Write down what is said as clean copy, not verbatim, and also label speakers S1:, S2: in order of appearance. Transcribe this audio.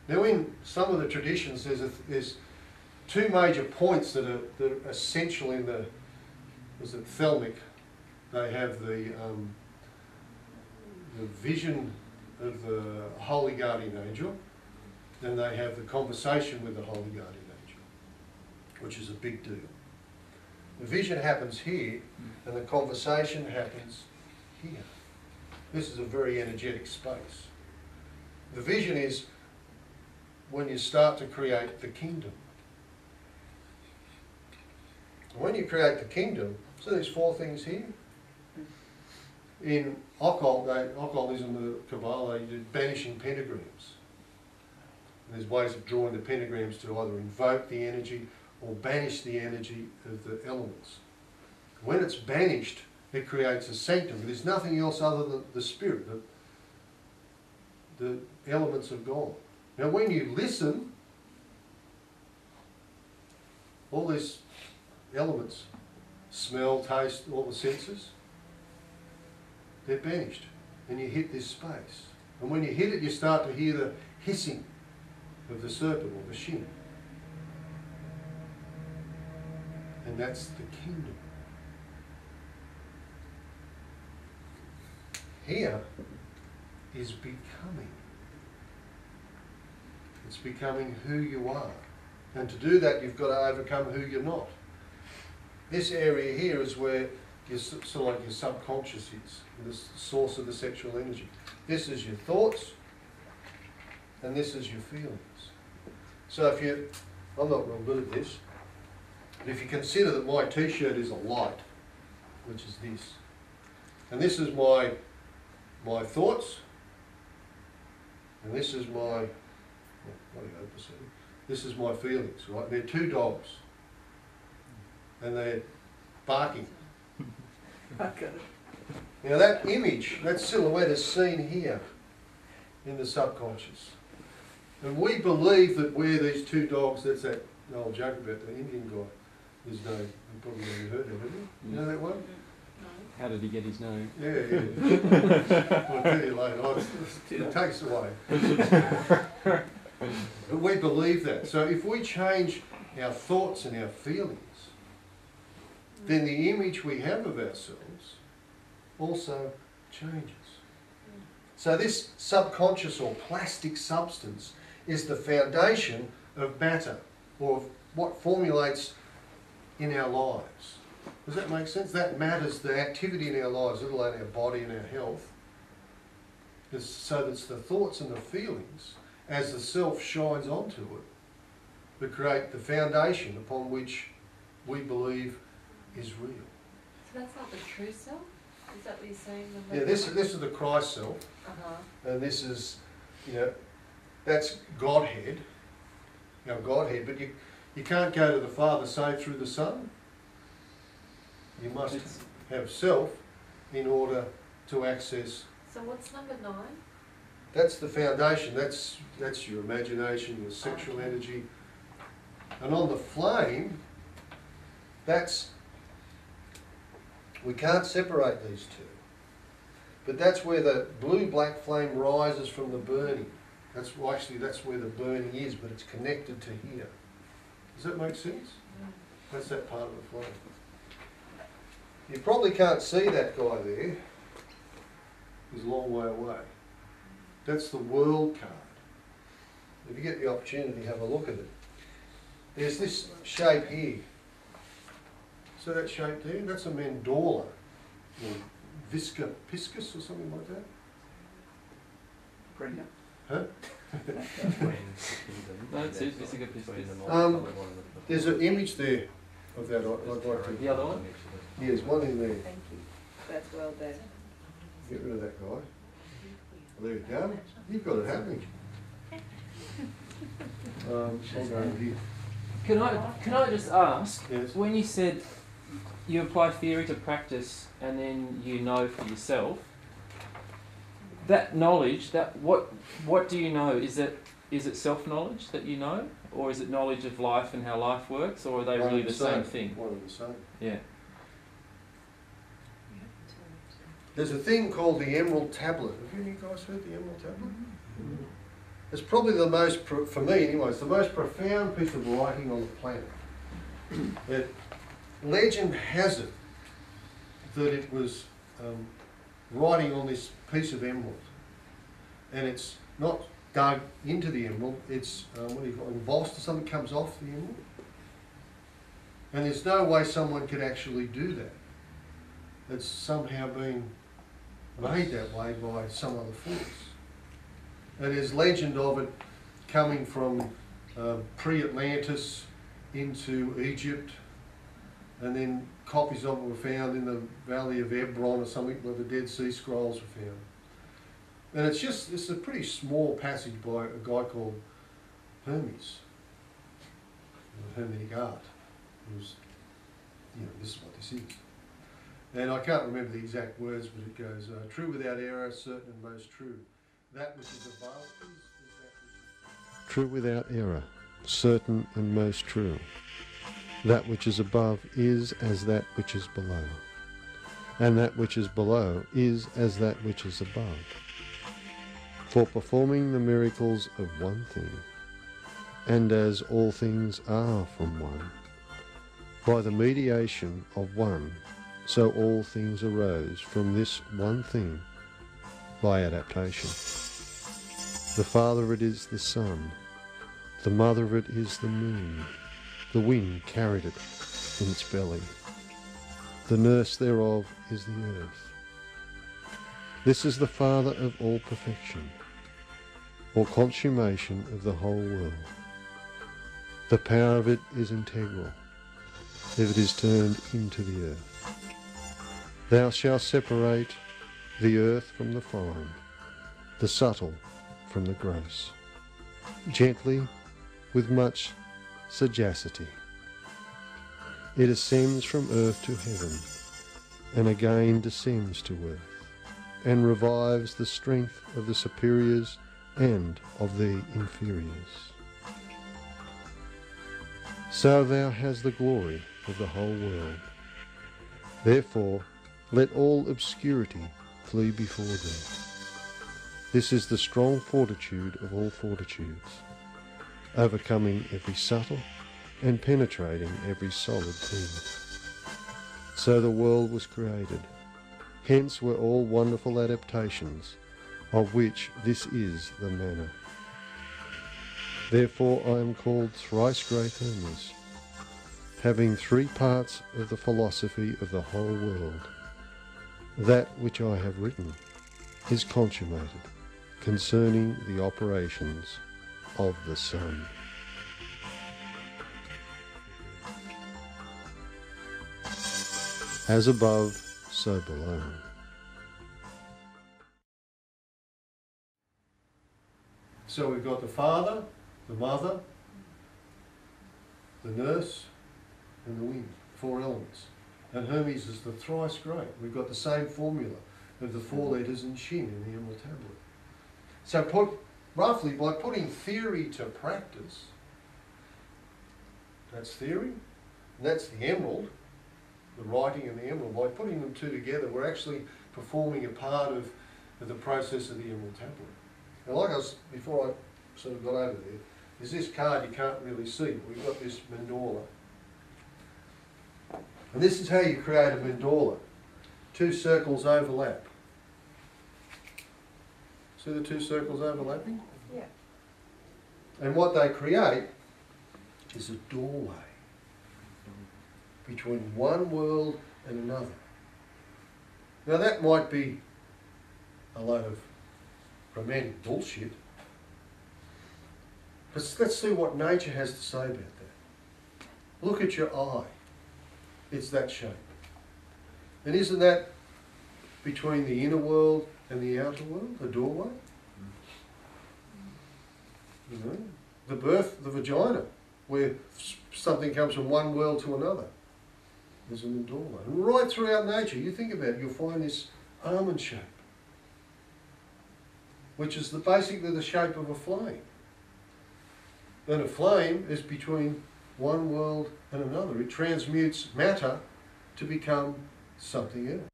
S1: Now in some of the traditions there's two major points that are essential in the, was it thelmic? They have the vision of the Holy Guardian Angel, and they have the conversation with the Holy Guardian Angel, which is a big deal. The vision happens here, and the conversation happens here. This is a very energetic space. The vision is when you start to create the kingdom. And when you create the kingdom, so there's four things here. In occultism, the Kabbalah, you do banishing pentagrams. And there's ways of drawing the pentagrams to either invoke the energy or banish the energy of the elements. When it's banished, it creates a sanctum. There's nothing else other than the spirit. The elements have gone. Now when you listen, all these elements, smell, taste, all the senses, they're banished. And you hit this space. And when you hit it, you start to hear the hissing of the serpent or the shin. And that's the kingdom. Here is becoming. It's becoming who you are. And to do that, you've got to overcome who you're not. This area here is where your, sort of like your subconscious is, the source of the sexual energy. This is your thoughts, and this is your feelings. So if you, I'm not real good at this, but if you consider that my t-shirt is a light, which is this, and this is my thoughts, and this is my, this is my feelings, right? They're two dogs, and they're barking. Now that image, that silhouette is seen here in the subconscious. And we believe that we're these two dogs. That's that old joke about the Indian guy. His name, you probably never heard of it, have you? You know that one?
S2: How did he get his name?
S1: Yeah. I'll tell you later. It takes away. But we believe that. So if we change our thoughts and our feelings, then the image we have of ourselves also changes. So this subconscious or plastic substance is the foundation of matter, or of what formulates in our lives. Does that make sense? That matters, the activity in our lives, let alone our body and our health. So that's the thoughts and the feelings, as the self shines onto it, that create the foundation upon which we believe is real.
S3: So that's not the true self? Is that what you're saying?
S1: Yeah, this is the Christ self, and this is, that's Godhead, our Godhead. But you can't go to the Father save through the Son. You must have self in order to access.
S3: So what's number 9?
S1: That's the foundation. That's your imagination, your sexual energy, and on the flame, that's. We can't separate these two. But that's where the blue-black flame rises from the burning. That's where the burning is, but it's connected to here. Does that make sense? That's that part of the flame. You probably can't see that guy there. He's a long way away. That's the world card. If you get the opportunity, have a look at it. There's this shape here. So that shape there, that's a mandorla, or piscus or something like that.
S4: Brilliant.
S1: Huh?
S2: No, it's a good piscus.
S1: There's an image there of that. I'd like to.
S2: The other one?
S1: Yeah, there's one in there.
S5: Thank you. That's well done.
S1: Get rid of that guy. Well, there you go. You've got it happening. I'll go over here.
S2: Can I just ask,
S1: Yes.
S2: when you said you apply theory to practice and then you know for yourself, that knowledge, what do you know? Is it self-knowledge that you know? Or is it knowledge of life and how life works? Or are they really the same thing?
S1: One and the same.
S2: Yeah.
S1: There's a thing called the Emerald Tablet. Have you guys heard the Emerald Tablet? It's probably the most, for me anyway, it's the most profound piece of writing on the planet. Legend has it that it was writing on this piece of emerald, and it's not dug into the emerald, it's what do you call it, embossed or something comes off the emerald. And there's no way someone could actually do that. It's somehow been made that way by some other force. And there's legend of it coming from pre-Atlantis into Egypt, and then copies of it were found in the Valley of Hebron or something where the Dead Sea Scrolls were found. And it's a pretty small passage by a guy called Hermes, Hermetic art. It was, this is what this is. And I can't remember the exact words, but it goes, true without error, certain and most true. That which is above is that which is... True without error, certain and most true. That which is above is as that which is below. And that which is below is as that which is above. For performing the miracles of one thing, and as all things are from one, by the mediation of one, so all things arose from this one thing by adaptation. The father of it is the sun, the mother of it is the moon, the wind carried it in its belly, the nurse thereof is the earth. This is the father of all perfection, or consummation of the whole world. The power of it is integral, if it is turned into the earth. Thou shalt separate the earth from the fine, the subtle from the gross, gently, with much sagacity. It ascends from earth to heaven, and again descends to earth, and revives the strength of the superiors and of the inferiors. So thou hast the glory of the whole world. Therefore, let all obscurity flee before thee. This is the strong fortitude of all fortitudes, overcoming every subtle and penetrating every solid thing. So the world was created. Hence were all wonderful adaptations, of which this is the manner. Therefore I am called thrice great Hermes, having 3 parts of the philosophy of the whole world. That which I have written is consummated concerning the operations of the sun. As above, so below. So we've got the father, the mother, the nurse, and the wind, 4 elements. And Hermes is the thrice great. We've got the same formula of the 4 letters in Shin in the Emerald Tablet. So roughly, by putting theory to practice, that's theory, and that's the emerald, the writing and the emerald. By putting them 2 together, we're actually performing a part of the process of the Emerald Tablet. Now, like I was, before I sort of got over there, is this card you can't really see, but we've got this mandala. And this is how you create a mandala. 2 circles overlap. See the 2 circles overlapping?
S5: Yeah.
S1: And what they create is a doorway between one world and another. Now that might be a load of romantic bullshit, but let's see what nature has to say about that. Look at your eye. It's that shape. And isn't that between the inner world and the outer world, the doorway? You know, the birth, the vagina, where something comes from one world to another, is in the doorway. And right throughout nature, you think about it, you'll find this almond shape, which is basically the shape of a flame. Then a flame is between one world and another. It transmutes matter to become something else.